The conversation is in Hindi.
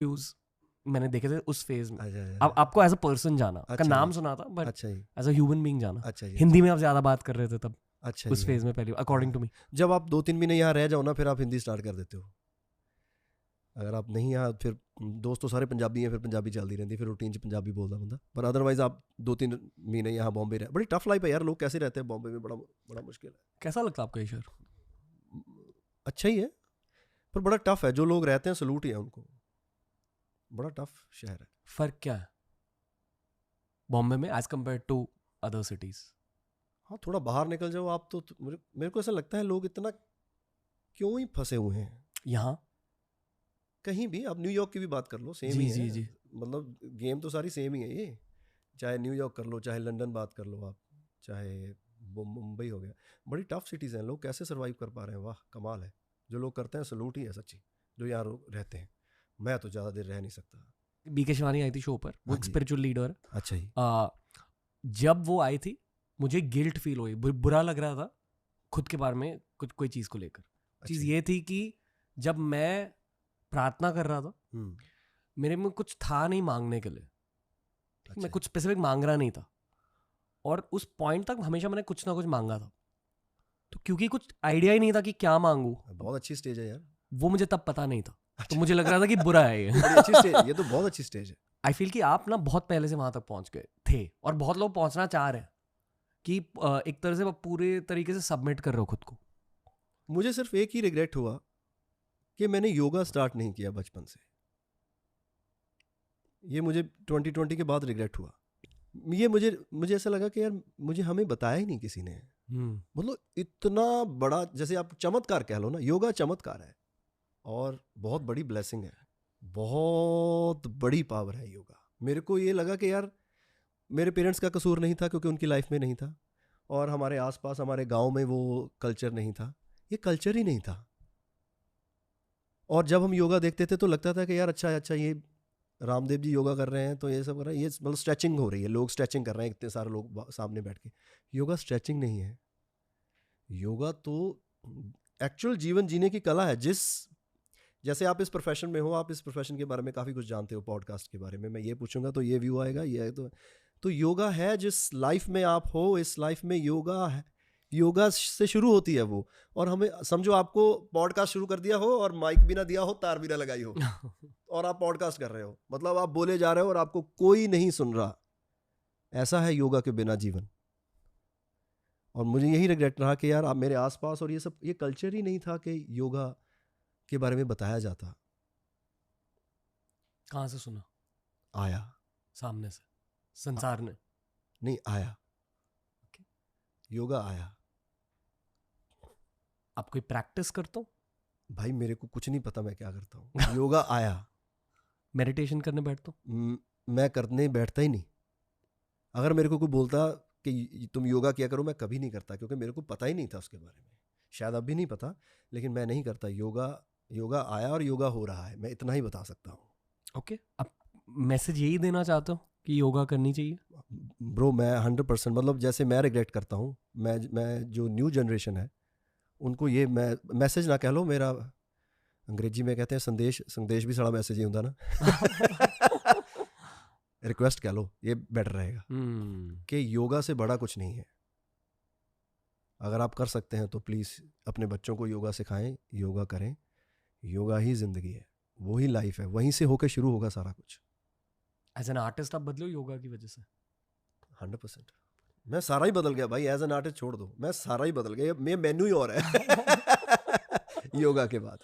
व्यूज मैंने देखे थे उस फेज में। अच्छा अब आपको एज अ पर्सन जाना, का अच्छा नाम जी, सुना था बट अच्छा जी, एज अ ह्यूमन बीइंग जाना। अच्छा जी, हिंदी में आप ज्यादा बात कर रहे थे तब अच्छा उस जी, फेज में पहली, अकॉर्डिंग टू मी। जब आप 2-3 महीने यहाँ रह जाओ ना, फिर आप हिंदी स्टार्ट कर देते हो। अगर आप नहीं यहाँ, फिर दोस्त तो सारे पंजाबी हैं, फिर पंजाबी चलती रहती है, फिर रूटीन च पंजाबी बोलता बंदा। पर अदरवाइज आप 2-3 महीने यहाँ बॉम्बे रहे, बड़ी टफ लाइफ है यार। लोग कैसे रहते हैं बॉम्बे में, बड़ा बड़ा मुश्किल है। कैसा लगता है आपको ये शहर? अच्छा ही है, पर बड़ा टफ है। जो लोग रहते हैं सलूट ही है उनको, बड़ा टफ शहर है। फर्क क्या है बॉम्बे में as compare to other cities? हाँ, थोड़ा बाहर निकल जाओ आप तो मेरे को ऐसा लगता है लोग इतना क्यों ही फंसे हुए हैं यहाँ कहीं भी। आप न्यूयॉर्क की भी बात कर लो, सेम जी ही है। जी जी। मतलब गेम तो सारी सेम ही है ये। चाहे न्यूयॉर्क कर लो, चाहे लंदन बात कर लो आप, चाहे मुंबई हो गया, बड़ी टफ सिटीज़ हैं। लोग कैसे सर्वाइव कर पा रहे हैं, वाह कमाल है। जो लोग करते हैं सलूट ही है सच्ची, जो यहाँ रहते हैं। मैं तो ज़्यादा देर रह नहीं सकता। बीके शिवानी आई थी शो पर, वो हाँ एक जी, स्पिरिचुअल लीडर। अच्छा जी, जब वो आई थी मुझे गिल्ट फील हुई, बुरा लग रहा था खुद के बारे में, कुछ कोई चीज़ को लेकर। अच्छा चीज़ जी, ये थी कि जब मैं प्रार्थना कर रहा था, मेरे में कुछ था नहीं मांगने के लिए, ठीक? मैं अच्छा कुछ स्पेसिफिक मांग रहा नहीं था, और उस पॉइंट तक हमेशा मैंने कुछ ना कुछ मांगा था। तो क्योंकि कुछ आइडिया ही नहीं था कि क्या मांगू, बहुत अच्छी स्टेज है यार। वो मुझे तब पता नहीं था। तो अच्छा। मुझे लग रहा था कि बुरा है ये। बड़ी अच्छी स्टेज, ये तो बहुत अच्छी स्टेज है। आई फील कि आप ना बहुत पहले से वहां तक पहुंच गए थे, और बहुत लोग पहुंचना चाह रहे हैं कि एक तरह से आप पूरे तरीके से सबमिट कर रहे हो खुद को। मुझे सिर्फ एक ही रिग्रेट हुआ कि मैंने योगा स्टार्ट नहीं किया बचपन से। ये मुझे 2020 के बाद रिग्रेट हुआ। ये मुझे ऐसा लगा कि यार मुझे हमें बताया ही नहीं किसी ने। मतलब इतना बड़ा, जैसे आप चमत्कार कह लो ना, योगा चमत्कार है और बहुत बड़ी ब्लेसिंग है, बहुत बड़ी पावर है योगा। मेरे को ये लगा कि यार मेरे पेरेंट्स का कसूर नहीं था, क्योंकि उनकी लाइफ में नहीं था, और हमारे आसपास हमारे गांव में वो कल्चर नहीं था, ये कल्चर ही नहीं था। और जब हम योगा देखते थे तो लगता था कि यार अच्छा ये रामदेव जी योगा कर रहे हैं, तो ये सब कर रहे हैं, ये मतलब स्ट्रेचिंग हो रही है, लोग स्ट्रेचिंग कर रहे हैं, इतने सारे लोग सामने बैठ के। योगा स्ट्रेचिंग नहीं है, योगा तो एक्चुअल जीवन जीने की कला है। जैसे आप इस प्रोफेशन में हो, आप इस प्रोफेशन के बारे में काफ़ी कुछ जानते हो, पॉडकास्ट के बारे में मैं ये पूछूंगा तो ये व्यू आएगा, ये तो योगा है। जिस लाइफ में आप हो, इस लाइफ में योगा है, योगा से शुरू होती है वो। और हमें समझो आपको पॉडकास्ट शुरू कर दिया हो और माइक भी ना दिया हो, तार भी ना लगाई हो, और आप पॉडकास्ट कर रहे हो, मतलब आप बोले जा रहे हो और आपको कोई नहीं सुन रहा। ऐसा है योगा के बिना जीवन। और मुझे यही रिग्रेट रहा कि यार आप मेरे आसपास और ये सब, ये कल्चर ही नहीं था कि योगा के बारे में बताया जाता। कहाँ से सुना? आया, सामने से, संसार ने? नहीं आया, योगा आया। आप कोई प्रैक्टिस करते हो? भाई मेरे को कुछ नहीं पता मैं क्या करता हूँ। योगा आया। मेडिटेशन करने बैठते हो? मैं करने बैठता ही नहीं। अगर मेरे को कोई बोलता कि तुम योगा किया करो, मैं कभी नहीं करता, क्योंकि मेरे को पता ही नहीं था उसके बारे में। शायद अब भी नहीं पता, लेकिन मैं नहीं करता। योगा आया और योगा हो रहा है, मैं इतना ही बता सकता हूँ। ओके, अब मैसेज यही देना चाहते हो कि योगा करनी चाहिए? ब्रो मैं 100%, मतलब जैसे मैं रिग्रेट करता हूँ, मैं जो न्यू जनरेशन है उनको ये मैं मैसेज ना कह लो, मेरा अंग्रेजी में कहते हैं संदेश भी सारा मैसेज ही होता ना। रिक्वेस्ट कह लो, ये बेटर रहेगा कि योगा से बड़ा कुछ नहीं है। अगर आप कर सकते हैं तो प्लीज़ अपने बच्चों को योगा सिखाएं, योगा करें। योगा ही ज़िंदगी है, वही लाइफ है, वहीं से होकर शुरू होगा सारा कुछ। एज एन आर्टिस्ट आप बदले हो योगा की वजह से? 100%। मैं सारा ही बदल गया भाई। एज एन आर्टिस्ट छोड़ दो, मैं सारा ही बदल गया। मेन्यू ही और है योगा के बाद।